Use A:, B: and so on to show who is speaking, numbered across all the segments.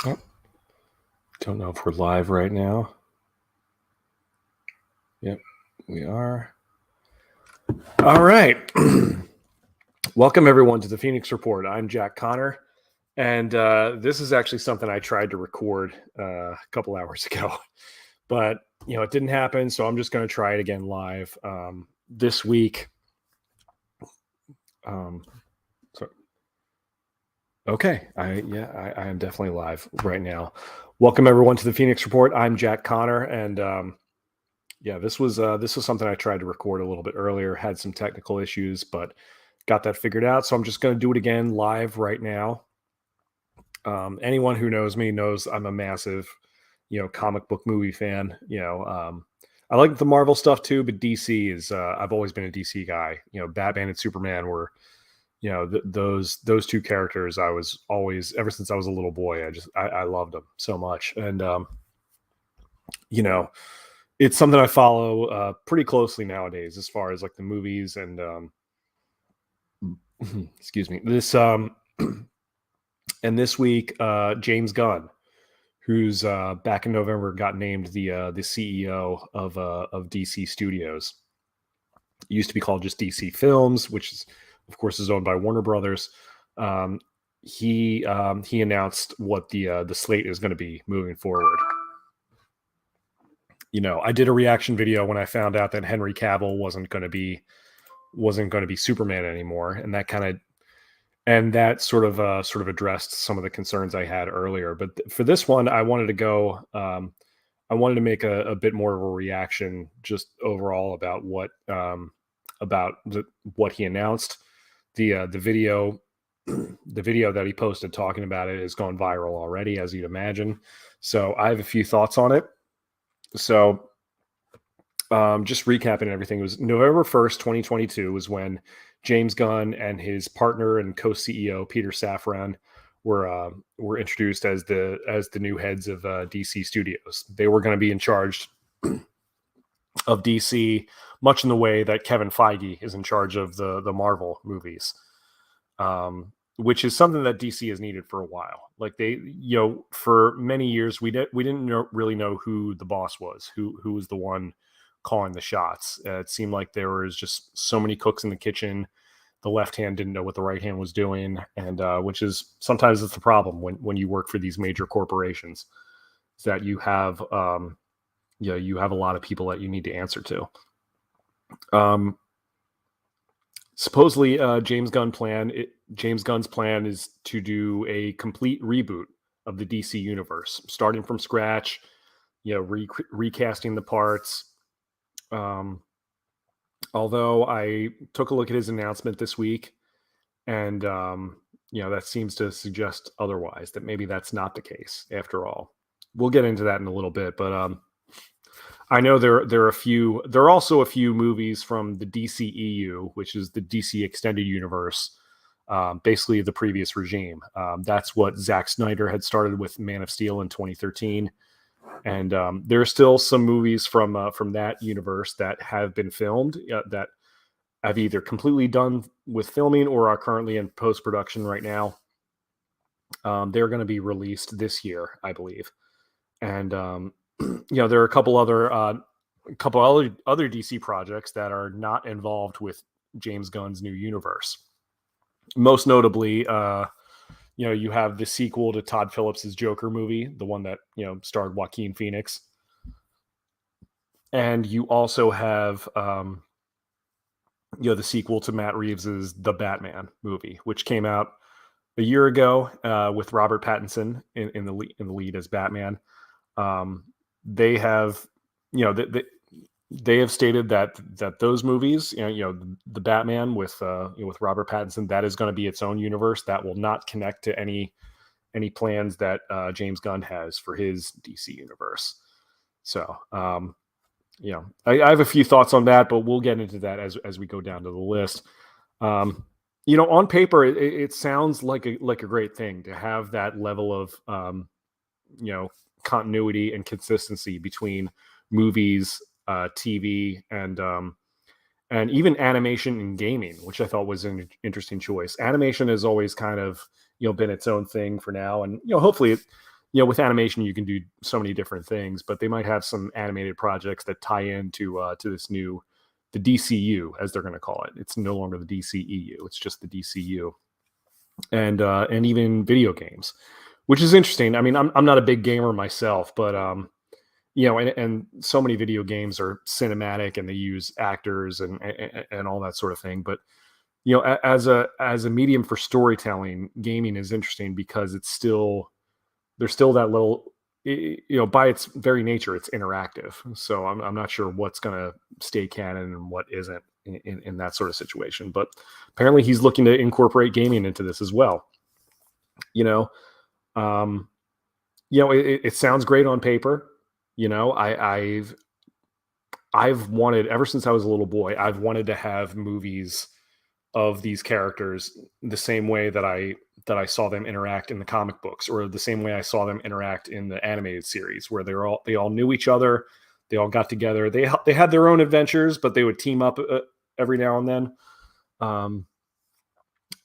A: Oh, don't know if we're live right now. Yep, we are. All right. Welcome, everyone, to the Phoenix Report. I'm Jack Connor, and this is actually something I tried to record a couple hours ago, but it didn't happen. So I'm just going to try it again live this week. So okay, I am definitely live right now. Welcome, everyone, to the Phoenix Report. I'm Jack Connor, and this was something I tried to record a little bit earlier. Had some technical issues, but got that figured out. So I'm just going to do it again live right now. Anyone who knows me knows I'm a massive, comic book movie fan. I like the Marvel stuff too, but DC is. I've always been a DC guy. Batman and Superman were, those two characters. I was always, ever since I was a little boy. I loved them so much, and it's something I follow pretty closely nowadays, as far as like the movies and excuse me, this and this week, James Gunn, who's back in November got named the CEO of DC Studios. It used to be called just DC Films, which is, of course, is owned by Warner Brothers. He announced what the slate is going to be moving forward. I did a reaction video when I found out that Henry Cavill wasn't going to be Superman anymore, and that sort of addressed some of the concerns I had earlier. But for this one, I wanted to go. I wanted to make a bit more of a reaction, just overall, about what what he announced. The video the video that he posted talking about it has gone viral already, as you'd imagine. So I have a few thoughts on it. So just recapping everything, it was November 1st, 2022 was when James Gunn and his partner and co-CEO Peter Safran were introduced as the new heads of DC Studios. They were going to be in charge of DC, much in the way that Kevin Feige is in charge of the Marvel movies, which is something that DC has needed for a while. Like for many years, we didn't really know who the boss was, who was the one calling the shots. It seemed like there was just so many cooks in the kitchen. The left hand didn't know what the right hand was doing, and which is sometimes it's the problem when you work for these major corporations, is that you have you have a lot of people that you need to answer to. Supposedly, James Gunn's plan is to do a complete reboot of the DC universe, starting from scratch. Recasting the parts. Although I took a look at his announcement this week, and that seems to suggest otherwise, that maybe that's not the case after all. We'll get into that in a little bit, but I know there are also a few movies from the DCEU, which is the DC Extended Universe, basically the previous regime. That's what Zack Snyder had started with Man of Steel in 2013. And there are still some movies from that universe that have been filmed that have either completely done with filming or are currently in post-production right now. They're going to be released this year, I believe. And there are a couple other DC projects that are not involved with James Gunn's new universe. Most notably, you have the sequel to Todd Phillips's Joker movie, the one that, starred Joaquin Phoenix. And you also have, the sequel to Matt Reeves's The Batman movie, which came out a year ago with Robert Pattinson in the lead as Batman. They have, they have stated that those movies, the Batman with Robert Pattinson, that is going to be its own universe that will not connect to any plans that James Gunn has for his DC universe. So, I have a few thoughts on that, but we'll get into that as we go down to the list. On paper, it sounds like a great thing to have that level of continuity and consistency between movies, TV, and even animation and gaming, which I thought was an interesting choice. Animation has always kind of been its own thing for now, and hopefully with animation, you can do so many different things, but they might have some animated projects that tie into to this new, the DCU, as they're going to call it. It's no longer the DCEU; it's just the DCU, and even video games, which is interesting. I mean, I'm not a big gamer myself, but and so many video games are cinematic and they use actors and all that sort of thing. But as a medium for storytelling, gaming is interesting because there's still that little, by its very nature, it's interactive. So I'm not sure what's going to stay canon and what isn't in that sort of situation. But apparently he's looking to incorporate gaming into this as well. Um, it sounds great on paper. I've wanted, ever since I was a little boy, I've wanted to have movies of these characters the same way that I saw them interact in the comic books, or the same way I saw them interact in the animated series, where they all knew each other, they all got together, they had their own adventures, but they would team up every now and then. Um,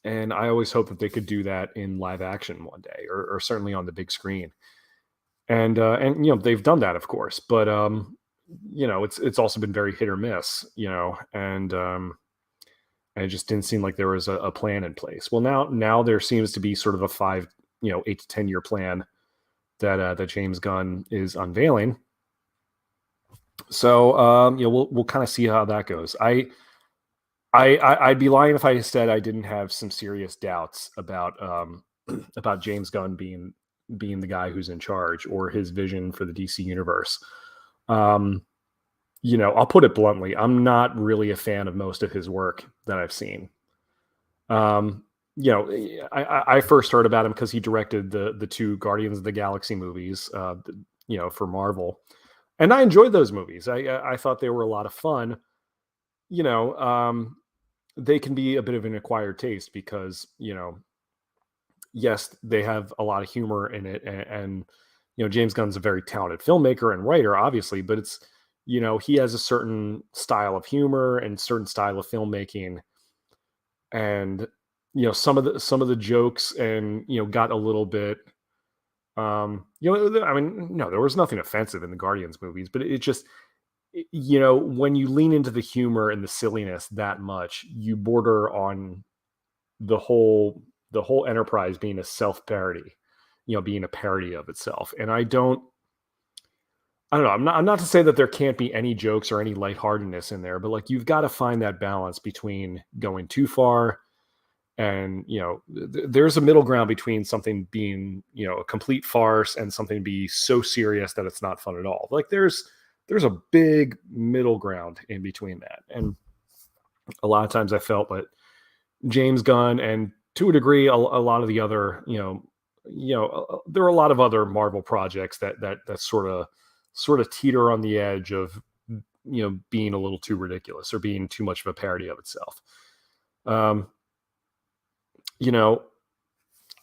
A: and I always hope that they could do that in live action one day, or certainly on the big screen. And they've done that, of course, but it's also been very hit or miss, and it just didn't seem like there was a plan in place. Well, now there seems to be sort of a 8 to 10 year plan that James Gunn is unveiling. So we'll kind of see how that goes. I'd be lying if I said I didn't have some serious doubts about about James Gunn being the guy who's in charge, or his vision for the DC universe. I'll put it bluntly, I'm not really a fan of most of his work that I've seen. I first heard about him because he directed the two Guardians of the Galaxy movies, for Marvel, and I enjoyed those movies. I thought they were a lot of fun. They can be a bit of an acquired taste because yes, they have a lot of humor in it, and James Gunn's a very talented filmmaker and writer, obviously, but it's he has a certain style of humor and certain style of filmmaking, and some of the jokes, and got a little bit, I mean, no, there was nothing offensive in the Guardians movies, but it just, when you lean into the humor and the silliness that much, you border on the whole enterprise being a self parody, being a parody of itself. And I don't know. I'm not to say that there can't be any jokes or any lightheartedness in there, but like, you've got to find that balance between going too far, and there's a middle ground between something being a complete farce and something be so serious that it's not fun at all. Like, there's a big middle ground in between that, and a lot of times I felt that James Gunn, and to a degree a lot of the other there are a lot of other Marvel projects that sort of teeter on the edge of being a little too ridiculous or being too much of a parody of itself. Like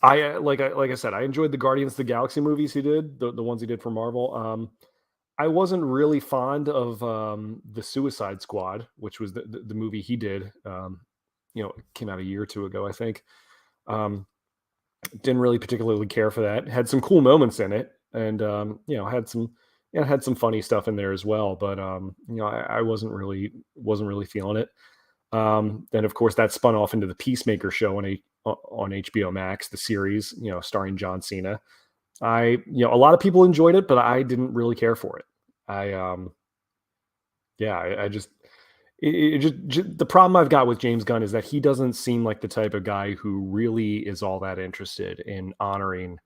A: I said, I enjoyed the Guardians of the Galaxy movies he did, the ones he did for Marvel. I wasn't really fond of the Suicide Squad, which was the movie he did. It came out a year or two ago, I think. Didn't really particularly care for that. Had some cool moments in it, and had some funny stuff in there as well. But I wasn't really feeling it. Then of course that spun off into the Peacemaker show on HBO Max, the series, starring John Cena. A lot of people enjoyed it, but I didn't really care for it. I just, the problem I've got with James Gunn is that he doesn't seem like the type of guy who really is all that interested in honoring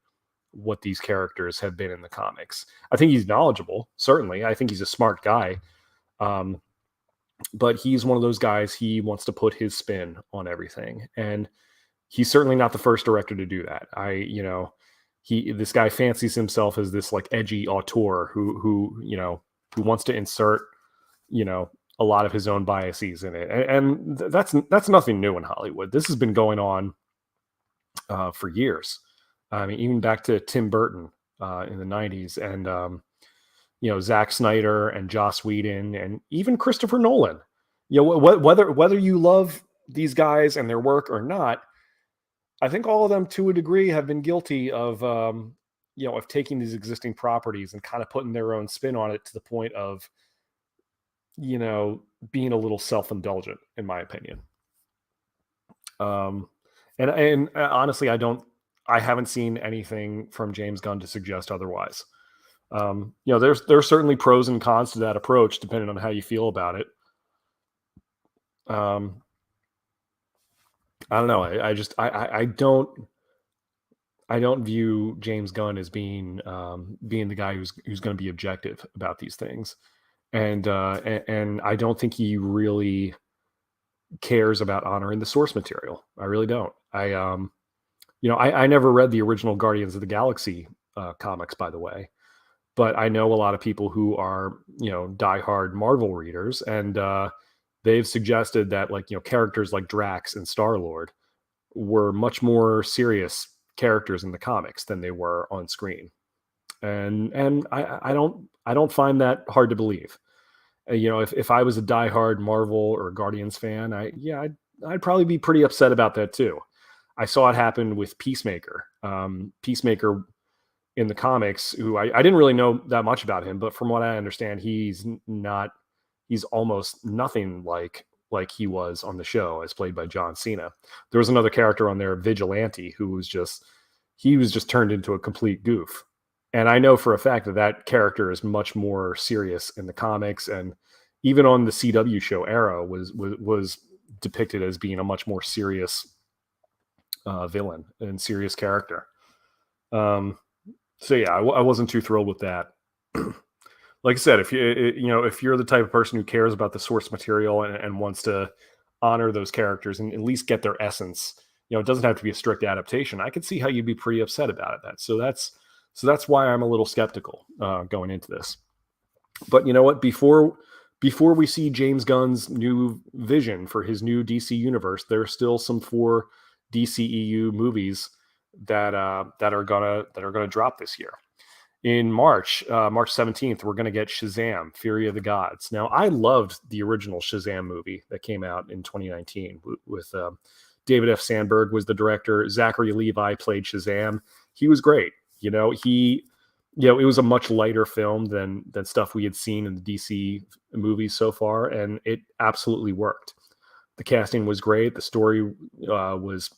A: what these characters have been in the comics. I think he's knowledgeable, certainly. I think he's a smart guy. But he's one of those guys, he wants to put his spin on everything. And he's certainly not the first director to do that. This guy fancies himself as this like edgy auteur who wants to insert, a lot of his own biases in it. And that's nothing new in Hollywood. This has been going on for years. I mean, even back to Tim Burton in the 90s, and Zack Snyder and Joss Whedon, and even Christopher Nolan. Whether you love these guys and their work or not, I think all of them, to a degree, have been guilty of of taking these existing properties and kind of putting their own spin on it to the point of, you know, being a little self-indulgent, in my opinion. Um, and honestly, I haven't seen anything from James Gunn to suggest otherwise. There's certainly pros and cons to that approach, depending on how you feel about it. Um, I don't know. I don't view James Gunn as being the guy who's going to be objective about these things, and I don't think he really cares about honoring the source material. I really don't. I never read the original Guardians of the Galaxy comics, by the way, but I know a lot of people who are, diehard Marvel readers, and they've suggested that, like, characters like Drax and Star-Lord were much more serious characters in the comics than they were on screen. And I don't find that hard to believe. If I was a diehard Marvel or Guardians fan, I'd probably be pretty upset about that too. I saw it happen with Peacemaker. Peacemaker in the comics, who I didn't really know that much about him, but from what I understand, he's almost nothing like he was on the show as played by John Cena. There was another character on there, Vigilante, who was just turned into a complete goof. And I know for a fact that character is much more serious in the comics, and even on the CW show Arrow was depicted as being a much more serious villain and serious character. So yeah, I wasn't too thrilled with that. Like I said, if you're the type of person who cares about the source material and wants to honor those characters and at least get their essence, it doesn't have to be a strict adaptation. I could see how you'd be pretty upset about it. So that's why I'm a little skeptical going into this. But you know what? Before we see James Gunn's new vision for his new DC universe, there are still some 4 DCEU movies that are gonna drop this year. In March 17th, we're gonna get Shazam: Fury of the Gods. Now, I loved the original Shazam movie that came out in 2019 with David F. Sandberg was the director. Zachary Levi played Shazam. He was great. It was a much lighter film than stuff we had seen in the DC movies so far, and it absolutely worked. The casting was great. The story was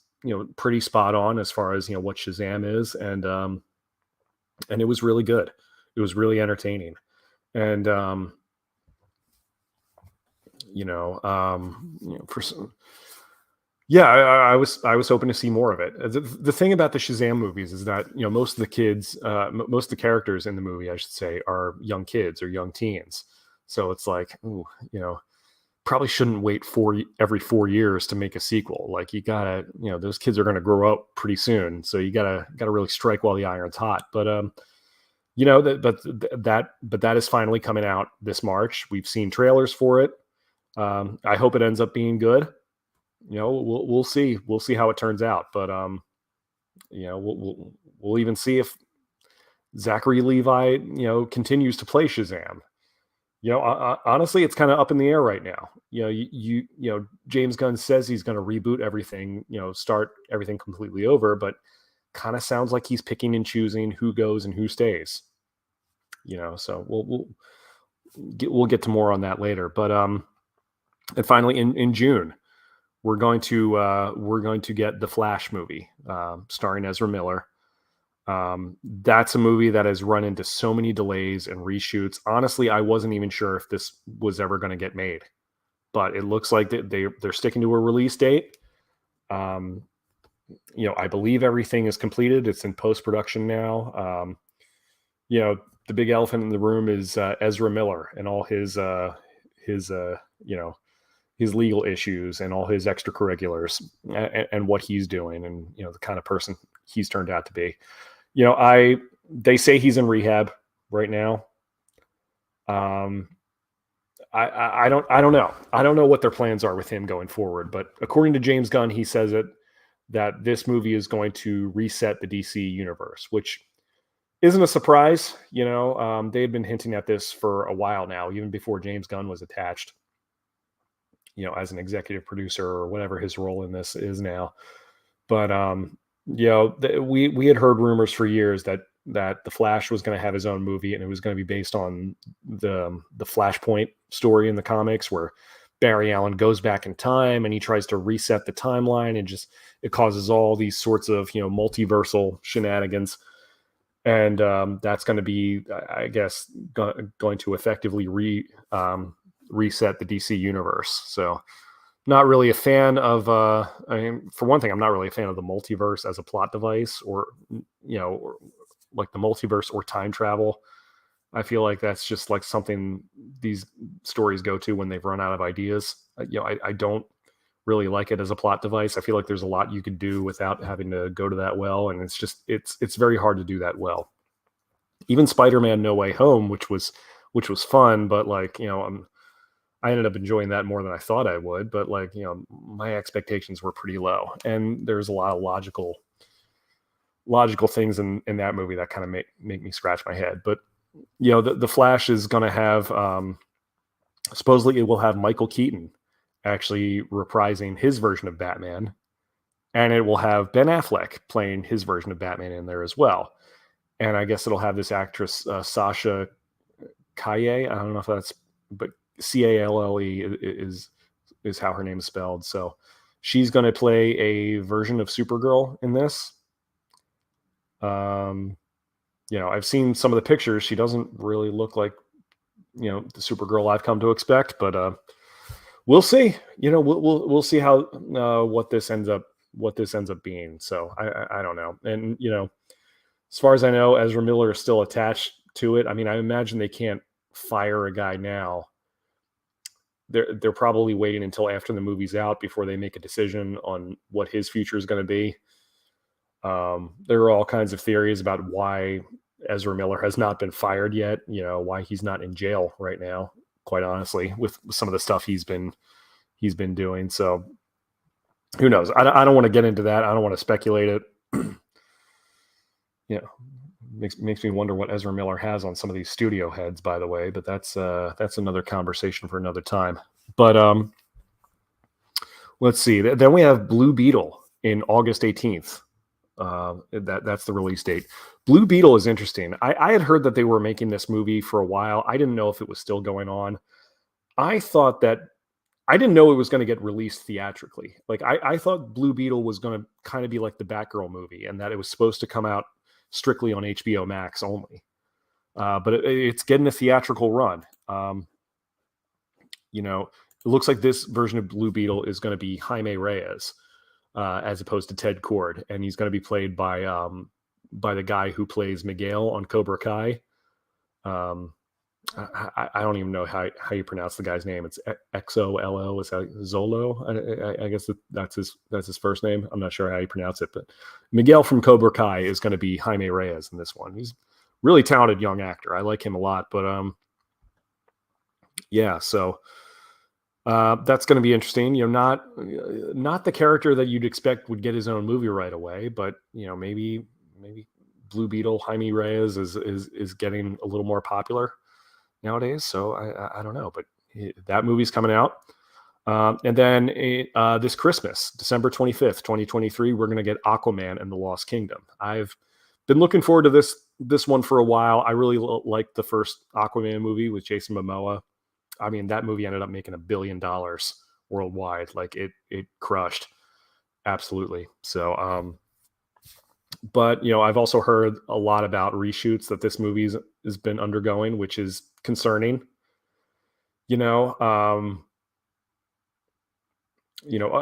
A: pretty spot on as far as what Shazam is, and it was really good. It was really entertaining, and for some. Yeah, I was hoping to see more of it. The thing about the Shazam movies is that most of the kids, most of the characters in the movie, I should say, are young kids or young teens. So it's like, ooh, probably shouldn't wait every 4 years to make a sequel. Like, you gotta, those kids are going to grow up pretty soon, so you gotta really strike while the iron's hot. But that is finally coming out this March. We've seen trailers for it. I hope it ends up being good. We'll see. We'll see how it turns out. But we'll even see if Zachary Levi, continues to play Shazam. Honestly, it's kind of up in the air right now. James Gunn says he's going to reboot everything, start everything completely over, but kind of sounds like he's picking and choosing who goes and who stays. So we'll get to more on that later. But and finally in June, we're going to get the Flash movie starring Ezra Miller. That's a movie that has run into so many delays and reshoots. Honestly, I wasn't even sure if this was ever going to get made, but it looks like they're sticking to a release date. I believe everything is completed. It's in post-production now. The big elephant in the room is Ezra Miller and all his legal issues and all his extracurriculars and what he's doing and, the kind of person he's turned out to be. They say he's in rehab right now. I don't know. I don't know what their plans are with him going forward, but according to James Gunn, he says that this movie is going to reset the DC universe, which isn't a surprise. They had been hinting at this for a while now, even before James Gunn was attached, as an executive producer or whatever his role in this is now. But, we had heard rumors for years that that the Flash was going to have his own movie, and it was going to be based on the Flashpoint story in the comics, where Barry Allen goes back in time and he tries to reset the timeline, and just it causes all these sorts of multiversal shenanigans. And that's going to be, I guess, going to effectively reset the DC universe. So, not really a fan of. I mean, for one thing, I'm not really a fan of the multiverse as a plot device, or or like the multiverse or time travel. I feel like that's just like something these stories go to when they've run out of ideas. I don't really like it as a plot device. I feel like there's a lot you could do without having to go to that well, and it's very hard to do that well. Even Spider-Man No Way Home, which was fun, but like I ended up enjoying that more than I thought I would. But like my expectations were pretty low, and there's a lot of logical things in that movie that kind of make me scratch my head. But the Flash is going to have supposedly it will have Michael Keaton actually reprising his version of Batman, and it will have Ben Affleck playing his version of Batman in there as well. And I guess it'll have this actress Sasha Calle. I don't know if that's, but Calle is how her name is spelled. So she's going to play a version of Supergirl in this. I've seen some of the pictures. She doesn't really look like the Supergirl I've come to expect, but we'll see. We'll see how what this ends up being. So I don't know. And as far as I know, Ezra Miller is still attached to it. I mean, I imagine they can't fire a guy now. They're probably waiting until after the movie's out before they make a decision on what his future is going to be. There are all kinds of theories about why Ezra Miller has not been fired yet. Why he's not in jail right now, quite honestly, with some of the stuff he's been doing. So who knows? I don't want to get into that. I don't want to speculate it. Makes me wonder what Ezra Miller has on some of these studio heads, by the way, but that's another conversation for another time. But let's see. Then we have Blue Beetle in August 18th. That's the release date. Blue Beetle is interesting. I had heard that they were making this movie for a while. I didn't know if it was still going on. I didn't know it was going to get released theatrically. Like I thought Blue Beetle was going to kind of be like the Batgirl movie, and that it was supposed to come out strictly on HBO Max only. But it's getting a theatrical run. It looks like this version of Blue Beetle is going to be Jaime Reyes, as opposed to Ted Kord, and he's going to be played by the guy who plays Miguel on Cobra Kai. I don't even know how you pronounce the guy's name. It's XOLO. Is that Zolo? I guess that's his first name. I'm not sure how you pronounce it, but Miguel from Cobra Kai is going to be Jaime Reyes in this one. He's a really talented young actor. I like him a lot, but yeah. So that's going to be interesting. Not the character that you'd expect would get his own movie right away, but maybe Blue Beetle Jaime Reyes is getting a little more popular nowadays. So I don't know, but that movie's coming out. And then this Christmas, December 25th, 2023, we're going to get Aquaman and the Lost Kingdom. I've been looking forward to this one for a while. I really liked the first Aquaman movie with Jason Momoa. I mean, that movie ended up making $1 billion worldwide. Like it crushed. Absolutely. So, but I've also heard a lot about reshoots that this movie has been undergoing, which is concerning. I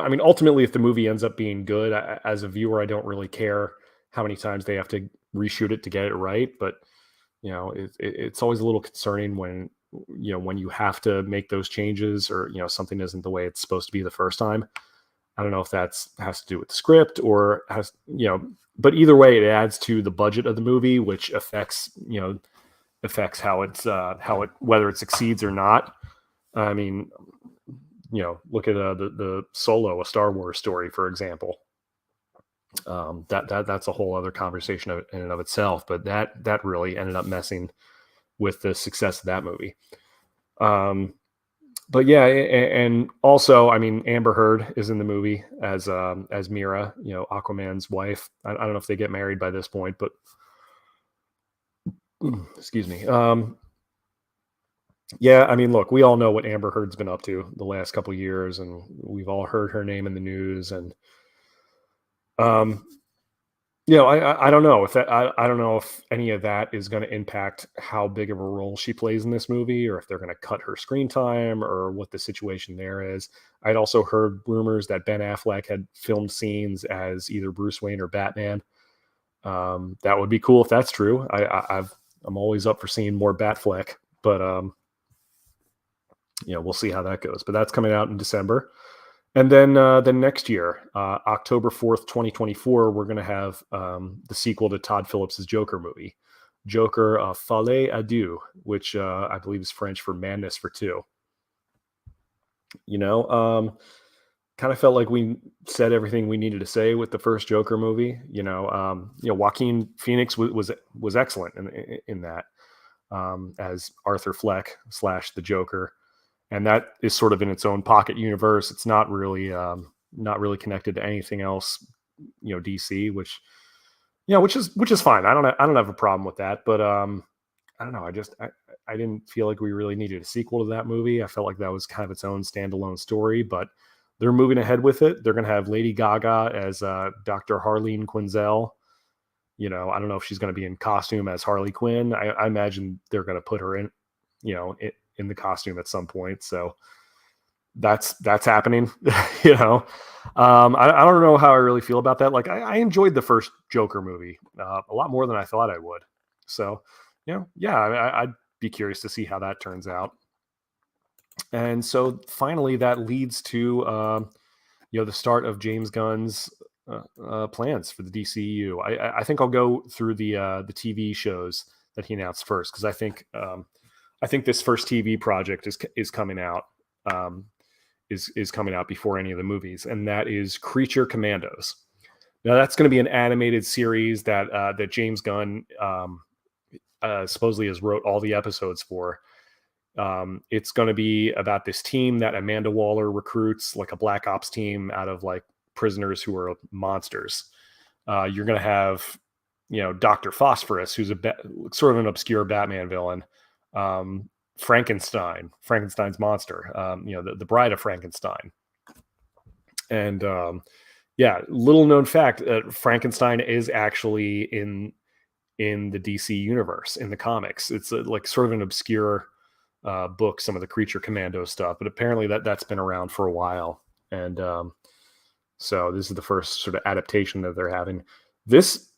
A: mean, ultimately, if the movie ends up being good, as a viewer, I don't really care how many times they have to reshoot it to get it right. But it's always a little concerning when you have to make those changes, or something isn't the way it's supposed to be the first time. I don't know if has to do with the script or but either way, it adds to the budget of the movie, which affects how whether it succeeds or not. I mean, look at the Solo, a Star Wars story, for example. That's a whole other conversation in and of itself, but that really ended up messing with the success of that movie. But yeah, and also, I mean, Amber Heard is in the movie as Mira, Aquaman's wife. I don't know if they get married by this point, but Excuse me. Yeah, I mean, look, we all know what Amber Heard's been up to the last couple years, and we've all heard her name in the news. And um, I don't know if I don't know if any of that is going to impact how big of a role she plays in this movie, or if they're going to cut her screen time, or what the situation there is. I'd also heard rumors that Ben Affleck had filmed scenes as either Bruce Wayne or Batman. That would be cool if that's true. I'm always up for seeing more Batfleck, but we'll see how that goes. But that's coming out in December. And then next year, October 4th, 2024, we're going to have the sequel to Todd Phillips's Joker movie, Joker Folie à Deux, which I believe is French for madness for two. Kind of felt like we said everything we needed to say with the first Joker movie. Joaquin Phoenix was excellent in that as Arthur Fleck / the Joker. And that is sort of in its own pocket universe. It's not really connected to anything else, DC, which is fine. I don't have a problem with that, but I don't know. I didn't feel like we really needed a sequel to that movie. I felt like that was kind of its own standalone story, but they're moving ahead with it. They're going to have Lady Gaga as Dr. Harleen Quinzel. I don't know if she's going to be in costume as Harley Quinn. I imagine they're going to put her in, in the costume at some point. So that's happening. I don't know how I really feel about that. Like I enjoyed the first Joker movie a lot more than I thought I would. So, I'd be curious to see how that turns out. And so finally that leads to, the start of James Gunn's plans for the DCEU. I think I'll go through the TV shows that he announced first, because I think this first TV project is coming out is coming out before any of the movies, and that is Creature Commandos. Now that's going to be an animated series that James Gunn supposedly has wrote all the episodes for. It's going to be about this team that Amanda Waller recruits, like a black ops team out of like prisoners who are monsters. You're going to have Dr. Phosphorus, who's sort of an obscure Batman villain. Frankenstein's monster, the bride of Frankenstein. And little known fact, Frankenstein is actually in the DC universe, in the comics. It's like sort of an obscure book, some of the Creature Commando stuff, but apparently that's been around for a while. And so this is the first sort of adaptation that they're having. This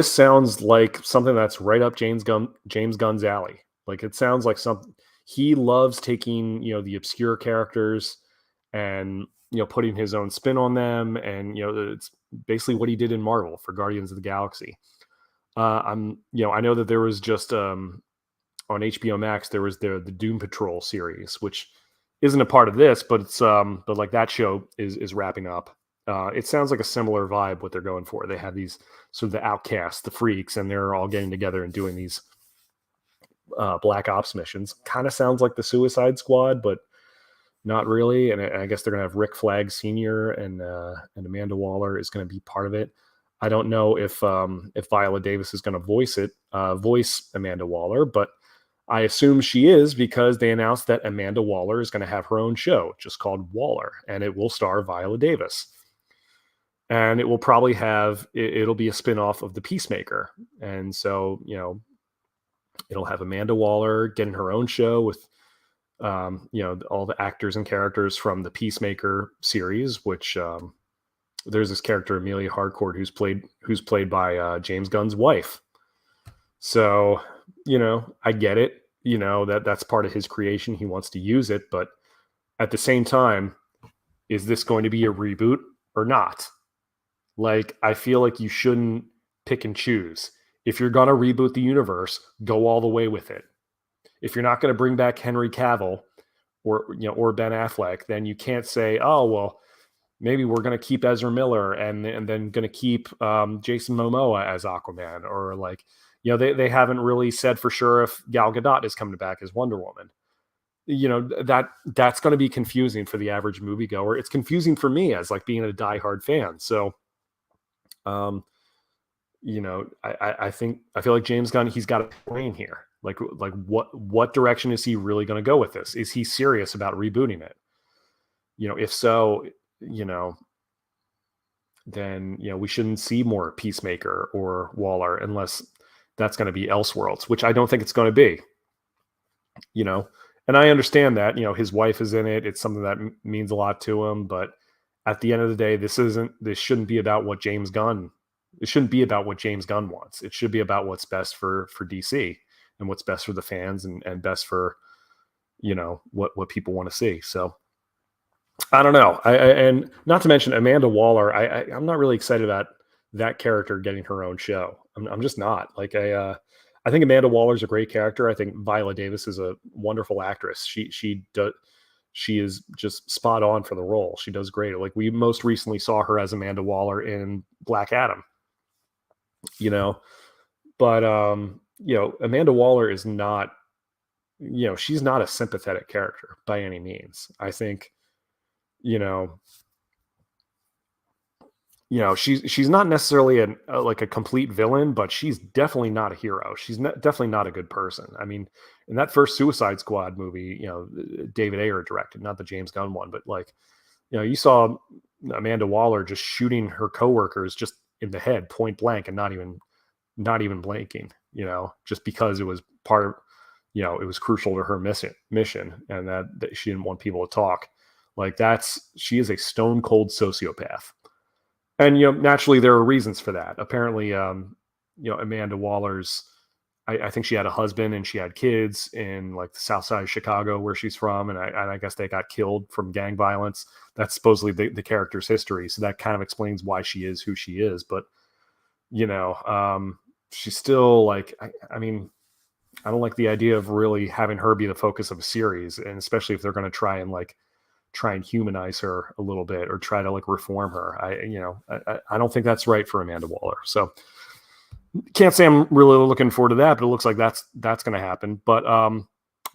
A: sounds like something that's right up James Gunn's alley. Like it sounds like something he loves, taking, the obscure characters and, putting his own spin on them. And, it's basically what he did in Marvel for Guardians of the Galaxy. I know that there was just on HBO Max, there was the Doom Patrol series, which isn't a part of this, but it's but like that show is wrapping up. It sounds like a similar vibe what they're going for. They have these sort of the outcasts, the freaks, and they're all getting together and doing these black ops missions. Kind of sounds like the Suicide Squad, but not really. And I guess they're gonna have Rick Flag Sr. and Amanda Waller is going to be part of it. I don't know if Viola Davis is going to voice Amanda Waller, but I assume she is, because they announced that Amanda Waller is going to have her own show just called Waller, and it will star Viola Davis. And it will probably it'll be a spinoff of The Peacemaker. And so, it'll have Amanda Waller getting her own show with, all the actors and characters from the Peacemaker series, which there's this character, Amelia Harcourt, who's played by James Gunn's wife. So, I get it, that's part of his creation. He wants to use it, but at the same time, is this going to be a reboot or not? Like, I feel like you shouldn't pick and choose. If you're going to reboot the universe, go all the way with it. If you're not going to bring back Henry Cavill or Ben Affleck, then you can't say, oh, well, maybe we're going to keep Ezra Miller and then going to keep Jason Momoa as Aquaman, or like, they haven't really said for sure if Gal Gadot is coming back as Wonder Woman. That's going to be confusing for the average moviegoer. It's confusing for me as like being a diehard fan. So, I feel like James Gunn, he's got a brain here. Like what direction is he really going to go with this? Is he serious about rebooting it? If so, you know, then we shouldn't see more Peacemaker or Waller unless that's going to be Elseworlds, which I don't think it's going to be. And I understand that his wife is in it. It's something that means a lot to him, but at the end of the day, this shouldn't be about what James Gunn. It shouldn't be about what James Gunn wants. It should be about what's best for DC and what's best for the fans and best for what people want to see. So I don't know. And not to mention Amanda Waller. I'm not really excited about that character getting her own show. I'm just not. I think Amanda Waller's a great character. I think Viola Davis is a wonderful actress. She is just spot on for the role. She does great. Like, we most recently saw her as Amanda Waller in Black Adam. But Amanda Waller is not. She's not a sympathetic character by any means. I think. She's not necessarily like a complete villain, but she's definitely not a hero. She's definitely not a good person. I mean, in that first Suicide Squad movie, David Ayer directed, not the James Gunn one, but you saw Amanda Waller just shooting her coworkers just in the head, point blank, and not even blinking. Just because it was part of, it was crucial to her mission, and that she didn't want people to talk. She is a stone cold sociopath. And, naturally there are reasons for that. Apparently, Amanda Waller's, I think she had a husband and she had kids in the South Side of Chicago where she's from. And I guess they got killed from gang violence. That's supposedly the character's history. So that kind of explains why she is who she is. But, she's still I mean, I don't like the idea of really having her be the focus of a series. And especially if they're going to try and humanize her a little bit or try to reform her. I don't think that's right for Amanda Waller. So can't say I'm really looking forward to that, but it looks like that's going to happen. But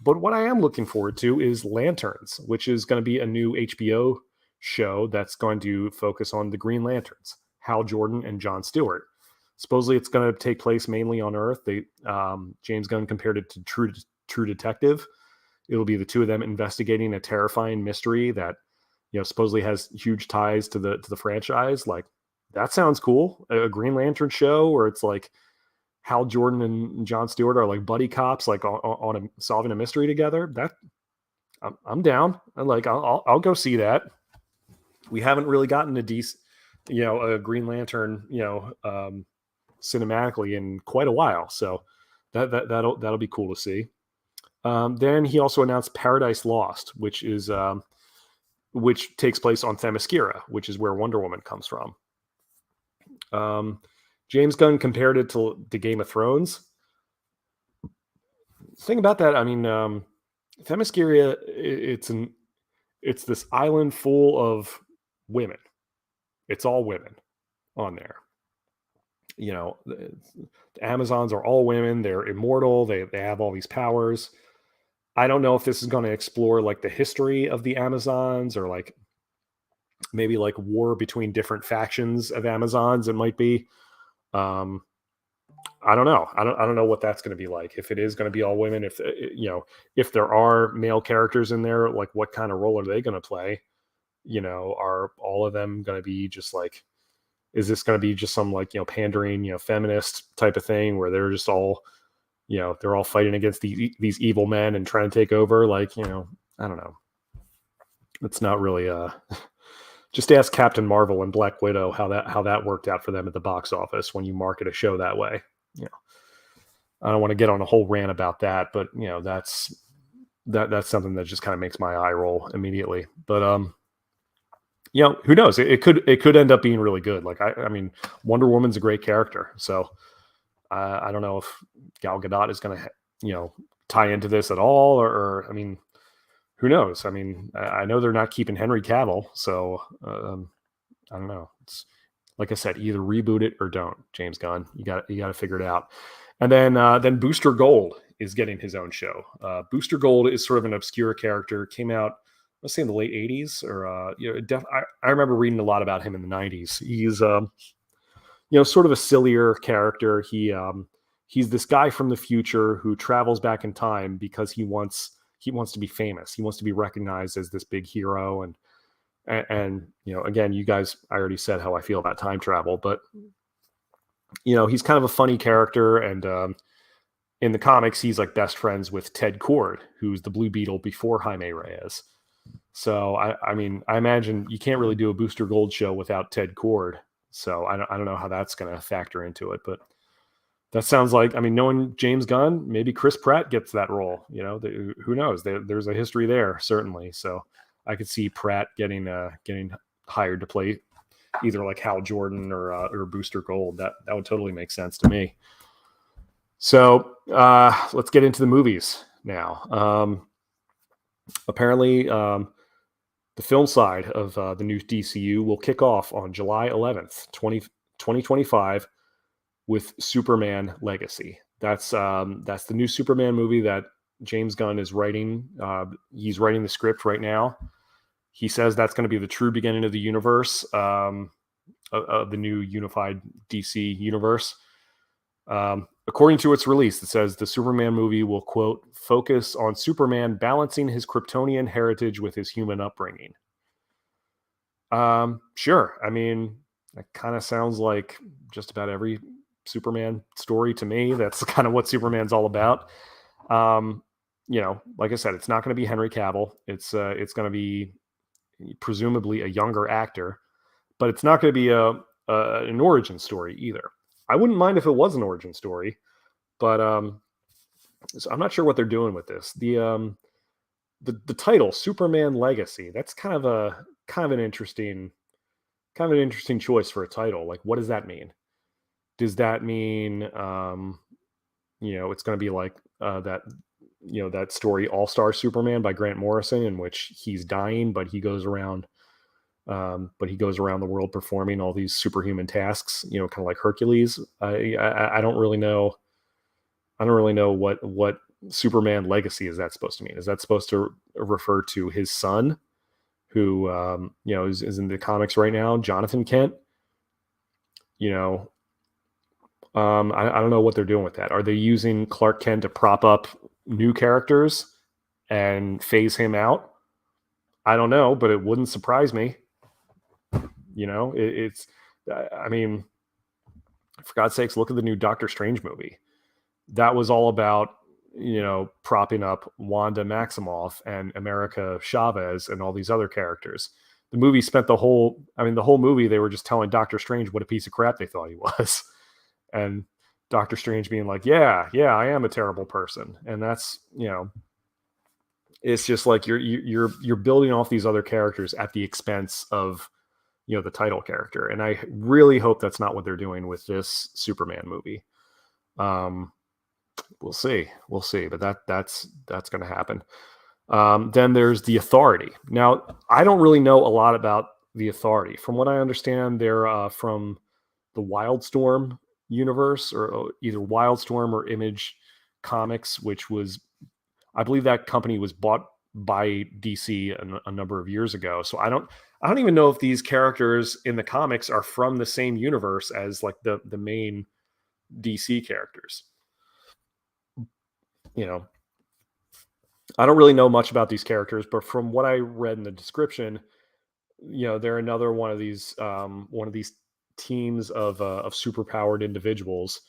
A: what I am looking forward to is Lanterns, which is going to be a new HBO show that's going to focus on the Green Lanterns, Hal Jordan and Jon Stewart. Supposedly it's going to take place mainly on Earth. James Gunn compared it to True Detective. It'll be the two of them investigating a terrifying mystery that, supposedly has huge ties to the franchise. That sounds cool. A Green Lantern show where it's Hal Jordan and Jon Stewart are buddy cops, on solving a mystery together. That I'm down. I'll go see that. We haven't really gotten a Green Lantern, cinematically in quite a while. So that'll be cool to see. Then he also announced Paradise Lost, which takes place on Themyscira, which is where Wonder Woman comes from. James Gunn compared it to Game of Thrones. Thing about that, I mean, Themyscira, it's this island full of women. It's all women on there. The Amazons are all women. They're immortal. They have all these powers. I don't know if this is going to explore the history of the Amazons or maybe war between different factions of Amazons. It might be. I don't know. I don't know what that's going to be like. If it is going to be all women, if there are male characters in there, what kind of role are they going to play? Are all of them going to be just is this going to be just some pandering, feminist type of thing where they're just all, they're all fighting against these evil men and trying to take over? I don't know. It's not really just ask Captain Marvel and Black Widow how that worked out for them at the box office when you market a show that way. I don't want to get on a whole rant about that, but that's something that just kind of makes my eye roll immediately. But who knows? It could end up being really good. I mean, Wonder Woman's a great character, so I don't know if Gal Gadot is going to tie into this at all, or I mean, who knows? I mean, I know they're not keeping Henry Cavill, so I don't know. It's like I said, either reboot it or don't. James Gunn, you got to figure it out. And then Booster Gold is getting his own show. Booster Gold is sort of an obscure character. Came out, let's say, in the late 80s, or I remember reading a lot about him in the 90s. He's sort of a sillier character. He's this guy from the future who travels back in time because he wants to be famous. He wants to be recognized as this big hero. And again, you guys, I already said how I feel about time travel, but he's kind of a funny character. And in the comics, he's like best friends with Ted Kord, who's the Blue Beetle before Jaime Reyes. So I mean, I imagine you can't really do a Booster Gold show without Ted Kord. So I don't know how that's going to factor into it, but that sounds like, I mean, knowing James Gunn, maybe Chris Pratt gets that role. Who knows? There's a history there, certainly. So I could see Pratt getting hired to play either like Hal Jordan or Booster Gold. That would totally make sense to me. So let's get into the movies now. Apparently, the film side of the new DCU will kick off on July 11th, 2025 with Superman Legacy. That's the new Superman movie that James Gunn is writing. He's writing the script right now. He says that's going to be the true beginning of the universe, of the new unified DC universe. According to its release, it says the Superman movie will, quote, focus on Superman balancing his Kryptonian heritage with his human upbringing. Sure. I mean, it kind of sounds like just about every Superman story to me. That's kind of what Superman's all about. Like I said, it's not going to be Henry Cavill. It's going to be presumably a younger actor, but it's not going to be an origin story either. I wouldn't mind if it was an origin story, but so I'm not sure what they're doing with this. The title Superman Legacy, that's kind of an interesting choice for a title. Like, what does that mean? Does that mean it's going to be like that story All-Star Superman by Grant Morrison, in which he's dying, but he goes around the world performing all these superhuman tasks, kind of like Hercules. I don't really know. I don't really know what Superman Legacy is that supposed to mean. Is that supposed to refer to his son, who is in the comics right now, Jonathan Kent? I don't know what they're doing with that. Are they using Clark Kent to prop up new characters and phase him out? I don't know, but it wouldn't surprise me. I mean, for God's sakes, look at the new Doctor Strange movie. That was all about, propping up Wanda Maximoff and America Chavez and all these other characters. The movie spent the whole movie, they were just telling Doctor Strange what a piece of crap they thought he was. And Doctor Strange being like, yeah, I am a terrible person. And that's, it's just like you're building off these other characters at the expense of, the title character. And I really hope that's not what they're doing with this Superman movie. We'll see, but that's going to happen. Then there's the Authority. Now, I don't really know a lot about the Authority. From what I understand, they're from the Wildstorm universe, or either Wildstorm or Image Comics, which was, I believe that company was bought by DC a number of years ago. So I don't even know if these characters in the comics are from the same universe as like the main DC characters. I don't really know much about these characters, but from what I read in the description, they're another one of these teams of superpowered individuals,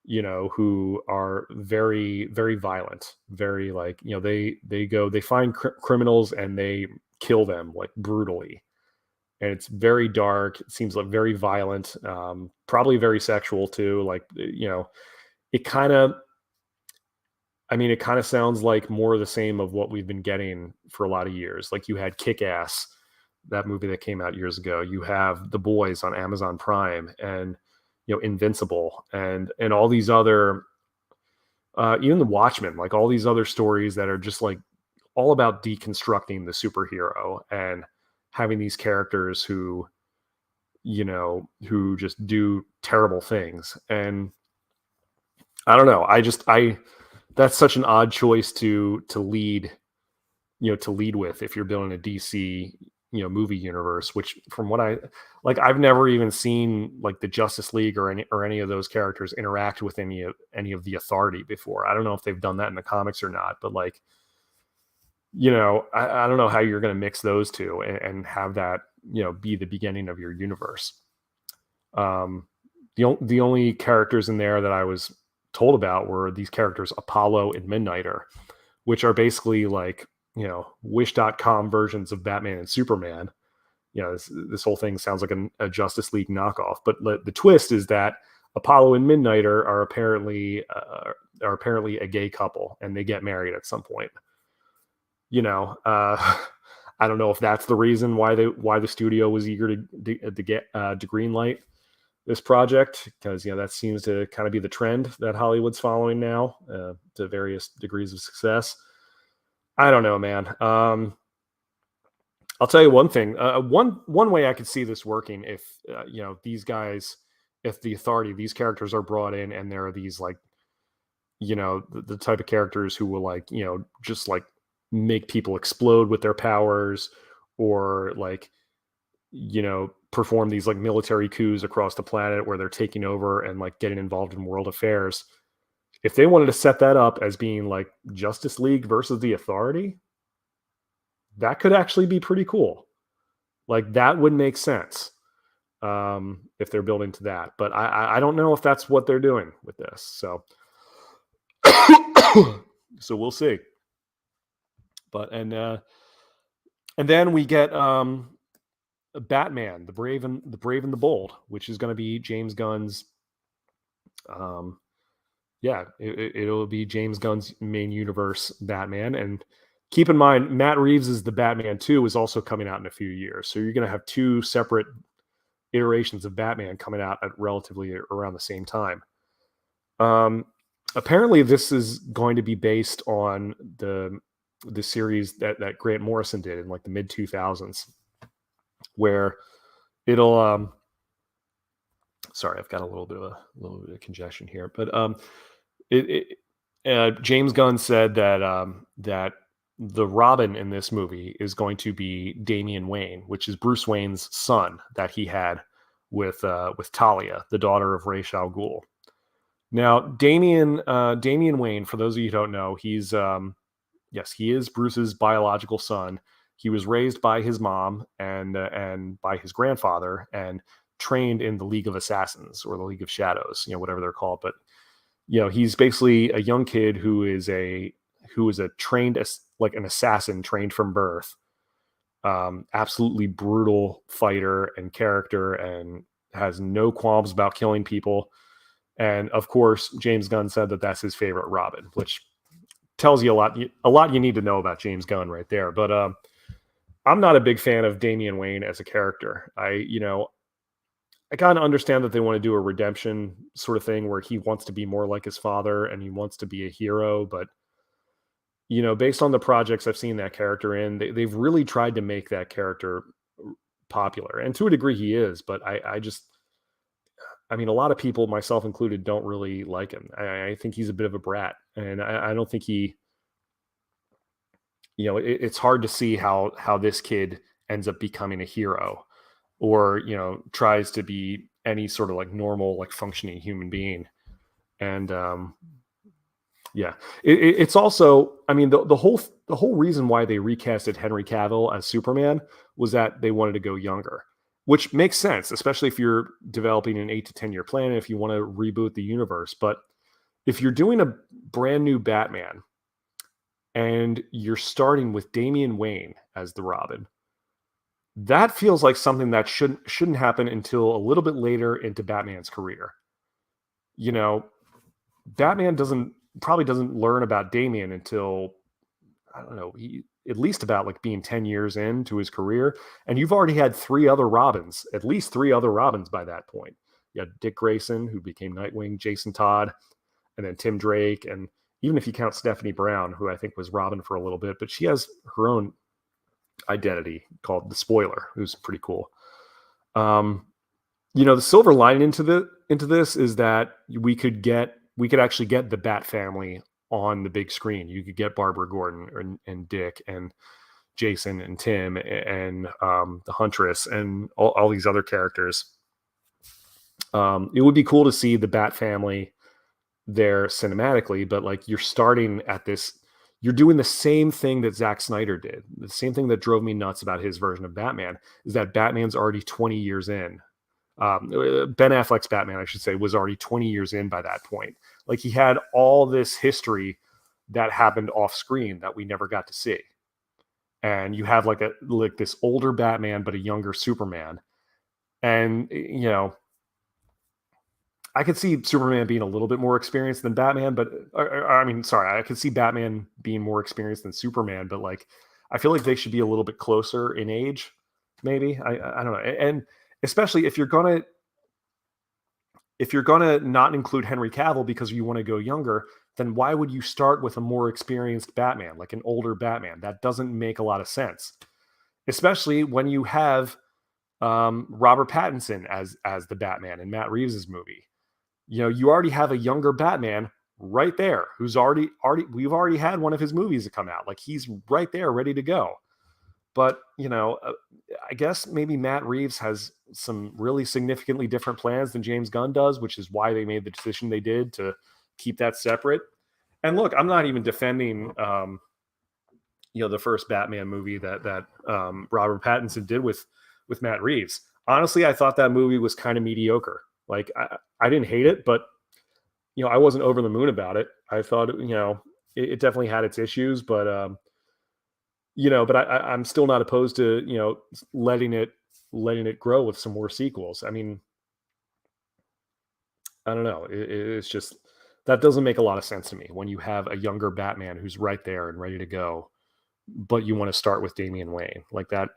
A: who are very, very violent, very like, they find criminals and they kill them like brutally. And it's very dark. It seems like very violent, probably very sexual too. Like, it kind of sounds like more of the same of what we've been getting for a lot of years. Like, you had Kick-Ass, that movie that came out years ago. You have The Boys on Amazon Prime, and Invincible, and all these other, even The Watchmen, like all these other stories that are just like all about deconstructing the superhero and having these characters who just do terrible things. And I don't know. That's such an odd choice to lead with if you're building a DC, movie universe, which from what I've never even seen like the Justice League or any of those characters interact with any of the Authority before. I don't know if they've done that in the comics or not, but like, I don't know how you're going to mix those two and have that, be the beginning of your universe. The only characters in there that I was told about were these characters, Apollo and Midnighter, which are basically like, Wish.com versions of Batman and Superman. This whole thing sounds like a Justice League knockoff, but the twist is that Apollo and Midnighter are apparently a gay couple, and they get married at some point. I don't know if that's the reason why the studio was eager to get to greenlight this project, because that seems to kind of be the trend that Hollywood's following now, to various degrees of success. I don't know, man. I'll tell you one thing. One way I could see this working, if these guys, if the Authority, these characters are brought in, and there are these like, the type of characters who will like, just like make people explode with their powers, or like, perform these like military coups across the planet where they're taking over and like getting involved in world affairs. If they wanted to set that up as being like Justice League versus the Authority, that could actually be pretty cool. Like that would make sense, if they're building to that. But I don't know if that's what they're doing with this. So so we'll see. But and then we get Batman, the Brave and the Bold, which is going to be James Gunn's. It'll be James Gunn's main universe Batman. And keep in mind, Matt Reeves' The Batman 2 is also coming out in a few years. So you're going to have two separate iterations of Batman coming out at relatively around the same time. Apparently this is going to be based on the series that Grant Morrison did in like the mid 2000s, where it'll sorry, I've got a little bit of congestion here, but James Gunn said that the Robin in this movie is going to be Damian Wayne, which is Bruce Wayne's son that he had with Talia, the daughter of Ra's al Ghul. Now, Damian Wayne, for those of you who don't know, he's yes, he is Bruce's biological son. He was raised by his mom and by his grandfather, and trained in the League of Assassins, or the League of Shadows, whatever they're called. But he's basically a young kid who is a trained like an assassin, trained from birth. Absolutely brutal fighter and character, and has no qualms about killing people. And of course, James Gunn said that that's his favorite Robin, which tells you a lot you need to know about James Gunn right there. But I'm not a big fan of Damian Wayne as a character. I kind of understand that they want to do a redemption sort of thing where he wants to be more like his father and he wants to be a hero. But, based on the projects I've seen that character in, they've really tried to make that character popular. And to a degree he is, but I mean, a lot of people, myself included, don't really like him. I think he's a bit of a brat, and I don't think he, it's hard to see how this kid ends up becoming a hero, or tries to be any sort of like normal, like functioning human being. And it's also, I mean, the whole reason why they recasted Henry Cavill as Superman was that they wanted to go younger, which makes sense, especially if you're developing an 8 to 10 year plan, if you want to reboot the universe. But if you're doing a brand new Batman and you're starting with Damian Wayne as the Robin, that feels like something that shouldn't happen until a little bit later into Batman's career. Batman probably doesn't learn about Damian until, I don't know, at least about like being 10 years into his career. And you've already had at least three other Robins by that point. You had Dick Grayson, who became Nightwing, Jason Todd, and then Tim Drake. And even if you count Stephanie Brown, who I think was Robin for a little bit, but she has her own identity called the Spoiler, who's pretty cool. The silver lining into this is that we could actually get the Bat family on the big screen. You could get Barbara Gordon and Dick, and Jason and Tim and the Huntress and all these other characters. It would be cool to see the Bat family there cinematically, but like you're starting at this, you're doing the same thing that Zack Snyder did. The same thing that drove me nuts about his version of Batman is that Batman's already 20 years in. Ben Affleck's Batman, I should say, was already 20 years in by that point. Like he had all this history that happened off screen that we never got to see. And you have like this older Batman, but a younger Superman. And, you know, I could see Superman being a little bit more experienced than Batman, but I mean, sorry, I could see Batman being more experienced than Superman, but like, I feel like they should be a little bit closer in age, maybe. I don't know. And especially if you're gonna not include Henry Cavill because you want to go younger, then why would you start with a more experienced Batman, like an older Batman? That doesn't make a lot of sense, especially when you have Robert Pattinson as the Batman in Matt Reeves's movie. You know, you already have a younger Batman right there who's already we've already had one of his movies to come out. Like he's right there ready to go. But, you know, I guess maybe Matt Reeves has some really significantly different plans than James Gunn does, which is why they made the decision they did to keep that separate. And look, I'm not even defending you know, the first Batman movie that Robert Pattinson did with Matt Reeves. Honestly, I thought that movie was kind of mediocre. Like I didn't hate it, but you know, I wasn't over the moon about it. I thought, you know, it definitely had its issues, but you know, but I'm still not opposed to, you know, letting it grow with some more sequels. I mean, I don't know. It's just that doesn't make a lot of sense to me when you have a younger Batman who's right there and ready to go, but you want to start with Damian Wayne like that.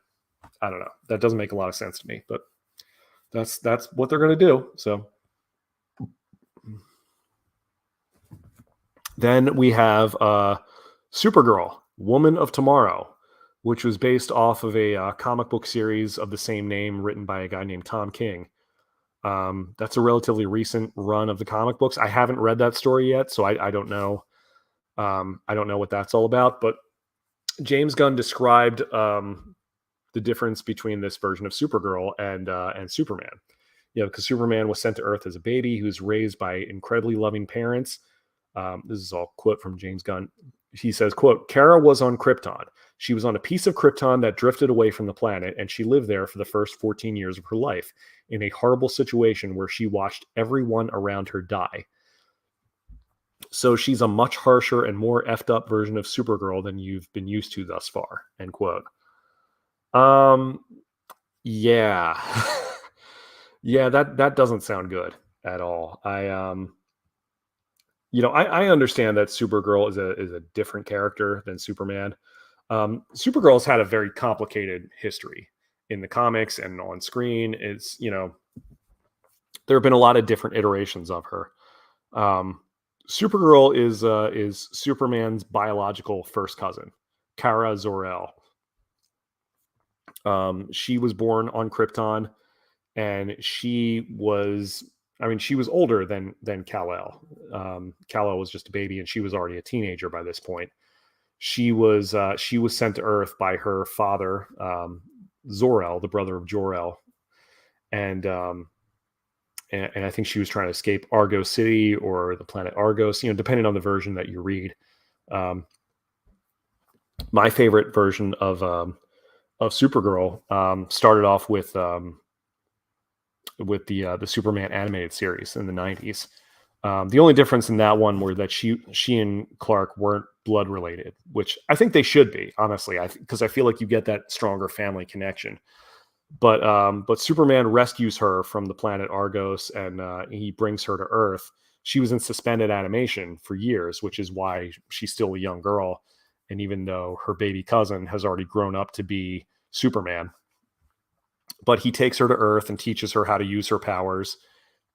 A: I don't know. That doesn't make a lot of sense to me, but that's what they're going to do. So then we have Supergirl, Woman of Tomorrow, which was based off of a comic book series of the same name written by a guy named Tom King. That's a relatively recent run of the comic books. I haven't read that story yet, so I don't know. I don't know what that's all about, but James Gunn described the difference between this version of Supergirl and Superman. You know, because Superman was sent to Earth as a baby who's raised by incredibly loving parents. This is all quote from James Gunn. He says, quote, Kara was on Krypton. She was on a piece of Krypton that drifted away from the planet, and she lived there for the first 14 years of her life in a horrible situation where she watched everyone around her die. So she's a much harsher and more effed up version of Supergirl than you've been used to thus far, end quote. Yeah. Yeah, that doesn't sound good at all. You know, I understand that Supergirl is a different character than Superman. Supergirl's had a very complicated history in the comics and on screen. It's, you know, there have been a lot of different iterations of her. Supergirl is Superman's biological first cousin, Kara Zor-El. She was born on Krypton, and she was older than Kal-El. Kal-El was just a baby, and she was already a teenager by this point. She was sent to Earth by her father, Zor-El, the brother of Jor-El, and I think she was trying to escape Argo City or the planet Argos, you know, depending on the version that you read. My favorite version of Supergirl started off with the Superman animated series in the 90s. The only difference in that one were that she and Clark weren't blood related, which I think they should be, honestly, because I feel like you get that stronger family connection. But Superman rescues her from the planet Argos, and he brings her to Earth. She was in suspended animation for years, which is why she's still a young girl. And even though her baby cousin has already grown up to be Superman, but he takes her to Earth and teaches her how to use her powers.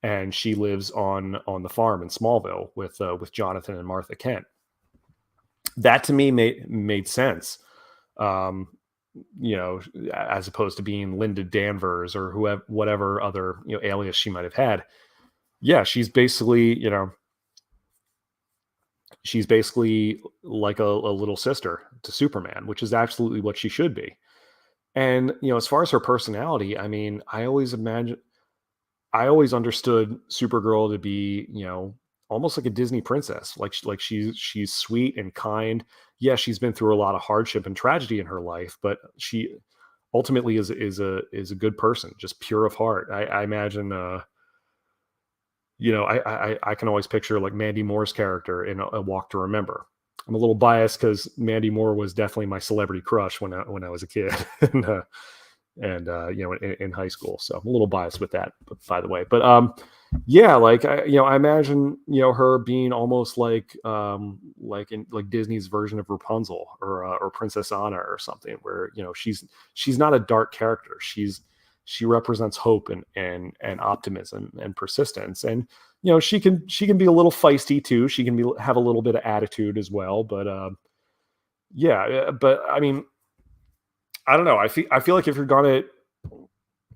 A: And she lives on the farm in Smallville with Jonathan and Martha Kent. That to me made sense. You know, as opposed to being Linda Danvers or whoever, whatever other, you know, alias she might have had. Yeah, she's basically, you know, she's basically like a little sister to Superman, which is absolutely what she should be. And as far as her personality, I mean, I always understood Supergirl to be, almost like a Disney princess. Like she's sweet and kind. Yeah, she's been through a lot of hardship and tragedy in her life, but she ultimately is a good person, just pure of heart. I imagine, I can always picture like Mandy Moore's character in A Walk to Remember. I'm a little biased because Mandy Moore was definitely my celebrity crush when I was a kid. And in high school, so I'm a little biased with that, by the way. But yeah, like I imagine her being almost like Disney's version of Rapunzel or Princess Anna or something, where she's not a dark character. She represents hope and optimism and persistence, and she can be a little feisty too. She can have a little bit of attitude as well, but yeah, but I mean, I don't know. I feel like if you're gonna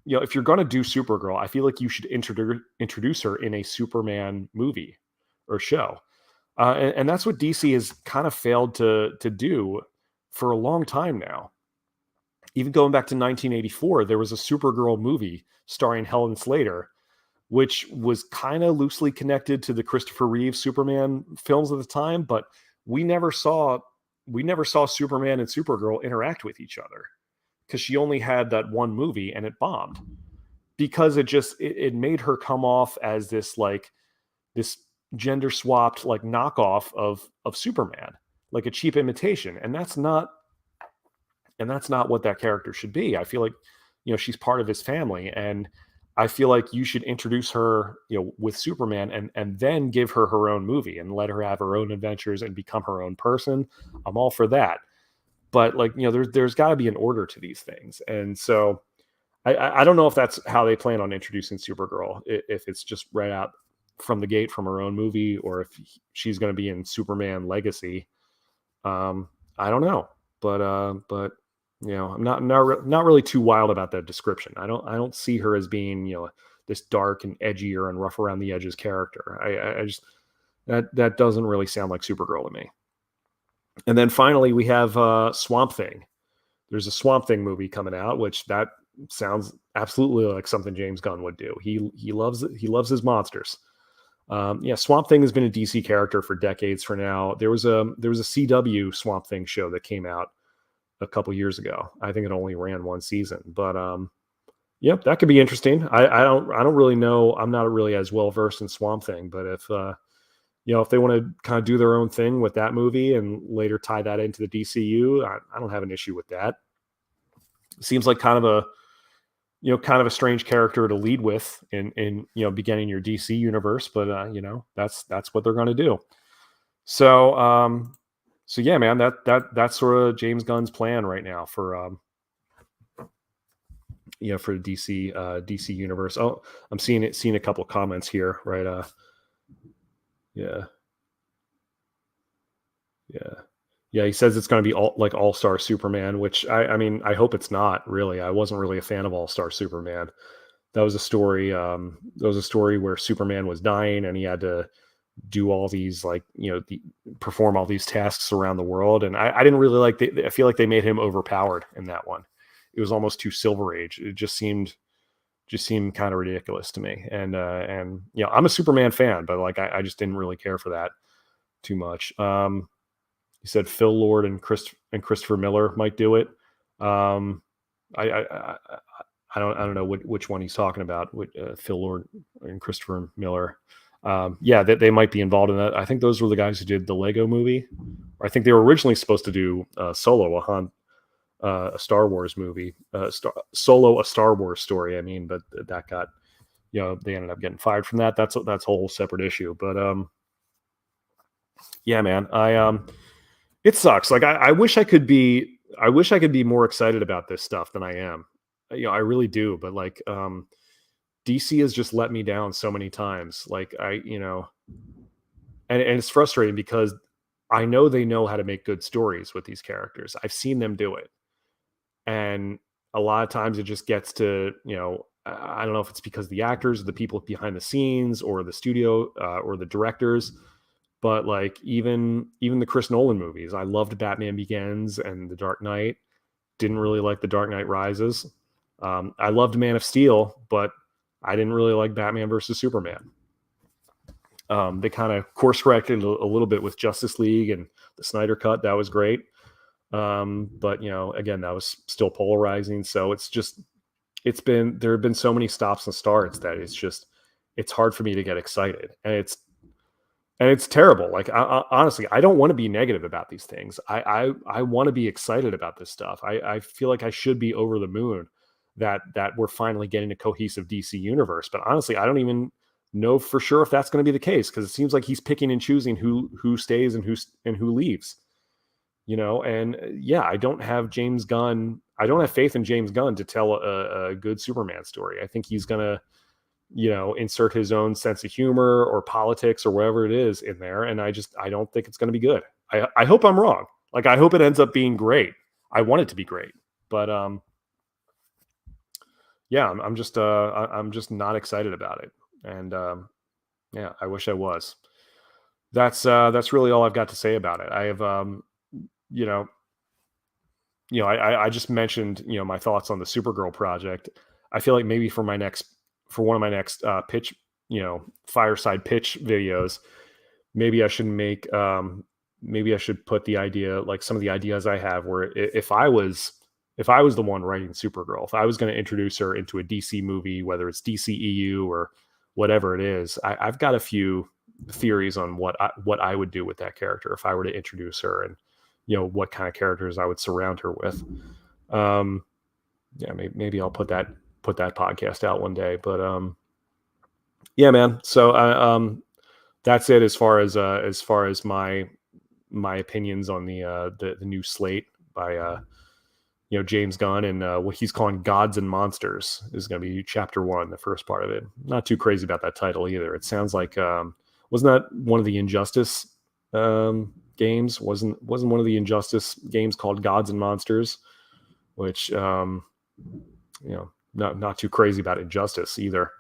A: do Supergirl, I feel like you should introduce her in a Superman movie or show, and that's what DC has kind of failed to do for a long time now. Even going back to 1984, there was a Supergirl movie starring Helen Slater, which was kind of loosely connected to the Christopher Reeve Superman films of the time, but we never saw we never saw Superman and Supergirl interact with each other because she only had that one movie and it bombed because it made her come off as this gender swapped like knockoff of Superman, like a cheap imitation, and that's not what that character should be. I feel like she's part of his family, and I feel like you should introduce her with Superman, and then give her her own movie and let her have her own adventures and become her own person. I'm all for that, but like there's got to be an order to these things. And so I don't know if that's how they plan on introducing Supergirl, if it's just right out from the gate from her own movie, or if she's going to be in Superman Legacy. I don't know, but I'm not really too wild about that description. I don't see her as being this dark and edgier and rough around the edges character. I just that doesn't really sound like Supergirl to me. And then finally we have Swamp Thing. There's a Swamp Thing movie coming out, which that sounds absolutely like something James Gunn would do. He loves his monsters. Yeah, Swamp Thing has been a DC character for decades. For now, there was a CW Swamp Thing show that came out a couple years ago. I think it only ran one season, but yep, that could be interesting. I don't really know. I'm not really as well versed in Swamp Thing, but if they want to kind of do their own thing with that movie and later tie that into the DCU, I don't have an issue with that. Seems like kind of a strange character to lead with in beginning your DC universe, but that's what they're going to do. So yeah, man, that's sort of James Gunn's plan right now for for the DC universe. Oh, I'm seeing a couple of comments here, right? Yeah, yeah, yeah. He says it's going to be All Star Superman, which I mean, I hope it's not. Really, I wasn't really a fan of All Star Superman. That was a story. That was a story where Superman was dying and he had to do all these perform all these tasks around the world, and I didn't really I feel like they made him overpowered in that one. It was almost too Silver Age. It just seemed kind of ridiculous to me. And I'm a Superman fan, but like I just didn't really care for that too much. He said Phil Lord and Christopher Miller might do it. um I I, I I don't know which one he's talking about with Phil Lord and Christopher Miller. Yeah, they might be involved in that. I think those were the guys who did the Lego movie. Or I think they were originally supposed to do Solo, a Star Wars movie, Solo, a Star Wars story. I mean, but that got, they ended up getting fired from that. That's a whole separate issue. But yeah, man, it sucks. Like I wish I could be more excited about this stuff than I am. I really do. But like, DC has just let me down so many times. Like and it's frustrating because I know they know how to make good stories with these characters. I've seen them do it. And a lot of times it just gets to, I don't know if it's because the actors, the people behind the scenes, or the studio, or the directors, But like even the Chris Nolan movies, I loved Batman Begins and The Dark Knight. Didn't really like The Dark Knight Rises. I loved Man of Steel, but I didn't really like Batman versus Superman. They kind of course corrected a little bit with Justice League and the Snyder Cut. That was great. But again, that was still polarizing. So there have been so many stops and starts that it's hard for me to get excited, and it's terrible. Like honestly, I don't want to be negative about these things. I want to be excited about this stuff. I feel like I should be over the moon that we're finally getting a cohesive DC universe. But honestly, I don't even know for sure if that's going to be the case, because it seems like he's picking and choosing who stays and who leaves. And yeah, I don't have James Gunn. I don't have faith in James Gunn to tell a good Superman story. I think he's gonna insert his own sense of humor or politics or whatever it is in there. And I don't think it's going to be good. I hope I'm wrong. Like, I hope it ends up being great. I want it to be great, but yeah, I'm just not excited about it. And yeah, I wish I was. That's really all I've got to say about it. I have, you know, I just mentioned, my thoughts on the Supergirl project. I feel like maybe for one of my next pitch, fireside pitch videos, maybe I should maybe I should put the idea, like some of the ideas I have, where if I was the one writing Supergirl, if I was going to introduce her into a DC movie, whether it's DCEU or whatever it is, I've got a few theories on what I would do with that character if I were to introduce her, and what kind of characters I would surround her with. Yeah, maybe I'll put that podcast out one day. But yeah, man. So that's it as far as my opinions on the new Slate by James Gunn, and what he's calling Gods and Monsters is going to be chapter 1, the first part of it. Not too crazy about that title either. It sounds like wasn't that one of the Injustice games? Wasn't one of the Injustice games called Gods and Monsters, which not too crazy about Injustice either.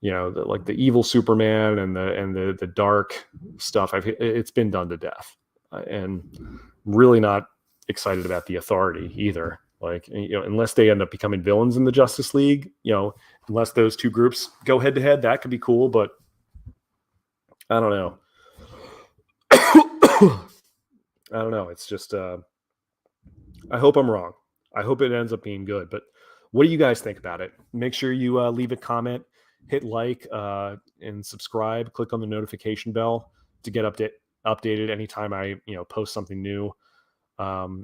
A: Like the evil Superman and the dark stuff, it's been done to death, and really not excited about the Authority either. Like, unless they end up becoming villains in the Justice League, unless those two groups go head to head, that could be cool. But I don't know. I don't know. It's just, I hope I'm wrong. I hope it ends up being good. But what do you guys think about it? Make sure you leave a comment, hit like, and subscribe. Click on the notification bell to get updated anytime I post something new.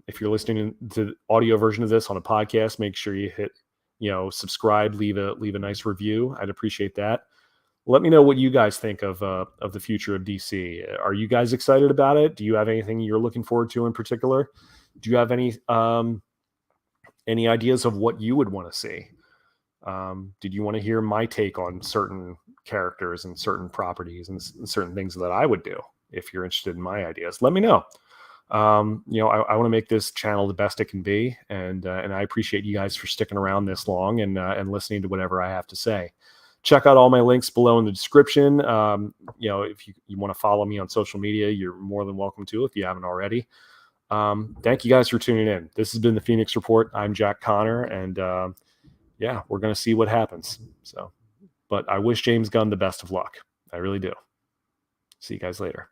A: If you're listening to the audio version of this on a podcast, make sure you hit subscribe, leave a nice review. I'd appreciate that. Let me know what you guys think of the future of DC. Are you guys excited about it? Do you have anything you're looking forward to in particular? Do you have any ideas of what you would want to see? Did you want to hear my take on certain characters and certain properties and certain things that I would do? If you're interested in my ideas, let me know. I want to make this channel the best it can be, and I appreciate you guys for sticking around this long and listening to whatever I have to say. Check out all my links below in the description. If you want to follow me on social media, you're more than welcome to if you haven't already. Thank you guys for tuning in. This has been the Phoenix Report. I'm Jack Connor, and yeah, we're going to see what happens. So, but I wish James Gunn the best of luck. I really do. See you guys later.